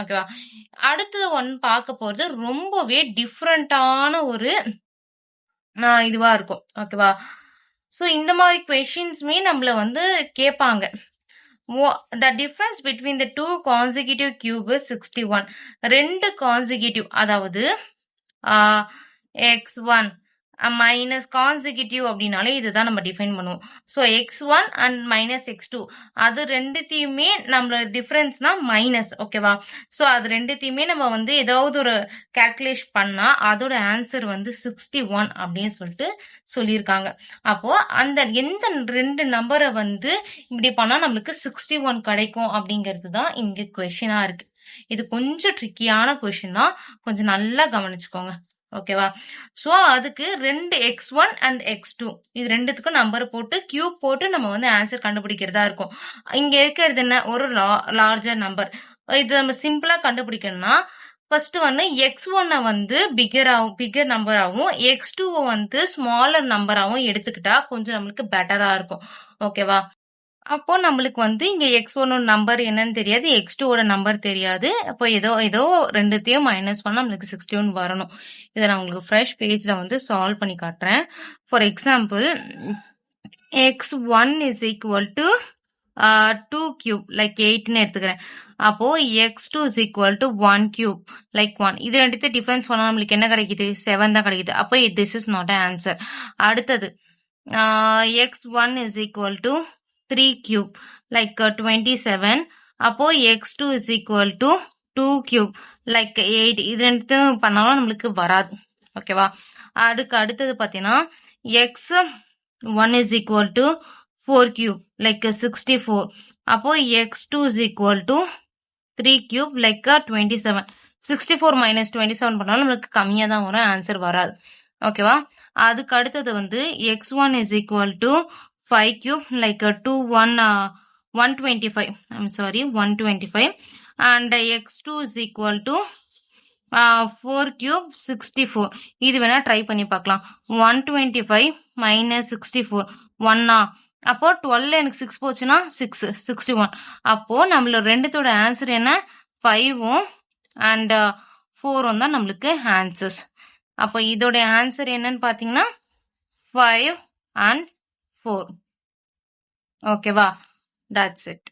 ஓகேவா? அடுத்தது ஒன் பார்க்க போறது ரொம்பவே டிஃபரண்டான ஒரு இதுவா இருக்கும். ஓகேவா? ஸோ இந்த மாதிரி கொஸ்டின்ஸுமே நம்மள வந்து கேட்பாங்க. The difference between the two consecutive cube is 61. 2 consecutive அதாவது x1 மைனஸ் கான்சிக்யூட்டிவ் அப்படின்னாலே இதுதான் நம்ம டிஃபைன் பண்ணுவோம். So x1 and minus x2 அது ரெண்டுத்தையுமே நம்மளோட டிஃபரன்ஸ்னா மைனஸ். ஓகேவா? ஸோ அது ரெண்டுத்தையுமே நம்ம வந்து ஏதாவது ஒரு கால்குலேஷன் பண்ணா அதோட ஆன்சர் வந்து 61 அப்படின்னு சொல்லிட்டு சொல்லியிருக்காங்க. அப்போ அந்த எந்த ரெண்டு நம்பரை வந்து இப்படி பண்ணா நம்மளுக்கு 61 கிடைக்கும் அப்படிங்கிறது தான் இங்க கொஸ்டினா இருக்கு. இது கொஞ்சம் ட்ரிக்கியான கொஸ்டின் தான், கொஞ்சம் நல்லா கவனிச்சுக்கோங்க. ஓகேவா? சோ அதுக்கு 2 x1 அண்ட் x2 இது ரெண்டுத்துக்கும் நம்பர் போட்டு கியூப் போட்டு நம்ம வந்து ஆன்சர் கண்டுபிடிக்கிறதா இருக்கும். இங்க இருக்கிறது என்ன, ஒரு லார்ஜர் நம்பர். இது நம்ம சிம்பிளா கண்டுபிடிக்கணும்னா ஃபர்ஸ்ட் வந்து x1 வந்து பிகர் நம்பராகவும் x2 வந்து ஸ்மாலர் நம்பராகவும் எடுத்துக்கிட்டா கொஞ்சம் நம்மளுக்கு பெட்டரா இருக்கும். ஓகேவா? அப்போ நம்மளுக்கு வந்து இங்க x1 நம்பர் என்னன்னு தெரியாது, x2 நம்பர் தெரியாது. அப்போ ஏதோ ரெண்டுத்தையும் மைனஸ் பண்ணா நம்மளுக்கு 61 வரணும். இதை நான் உங்களுக்கு ஃப்ரெஷ் பேஜ்ல வந்து சால்வ் பண்ணி காட்டுறேன். For example x1 is equal to 2 cube like 8ன்னு எடுத்துக்கிறேன். அப்போ x2 is equal to 1 cube like 1. இது ரெண்டுத்தையும் டிஃபரன்ஸ் பண்ணா நம்மளுக்கு என்ன கிடைக்குது, 7 தான் கிடைக்குது. அப்போ this is not an answer. அடுத்தது x1 is equal to 3 cube like 27. அப்போ x2 is equal to 2 cube like 8. இது ரெண்டுத்தையும் பண்ணாலும் நம்மளுக்கு வராது. ஓகேவா? அடுத்தது பார்த்தீங்கன்னா x1 is equal to 4 cube like 64. அப்போ x2 is equal to 3 cube like 27. 64 minus 27 பண்ணாலும் நம்மளுக்கு கம்மியா தான் வரும், ஆன்சர் வராது. ஓகேவா? அதுக்கு அடுத்தது வந்து x1 is equal to 5 cube like 125. I'm sorry, 125. And x2 is equal to 4 cube 64. இது வேணா ட்ரை பண்ணி பார்க்கலாம். 125 minus 64 1. அப்போ 12 எனக்கு 6 போச்சுன்னா 6 61. அப்போ நம்மளோட ரெண்டுத்தோட ஆன்சர் என்ன, 5 and 4 தான் நம்மளுக்கு ஆன்சர்ஸ். அப்போ இதோட ஆன்சர் என்னன்னு பாத்தீங்கன்னா 5 and 4. ஓகேவா? That's it.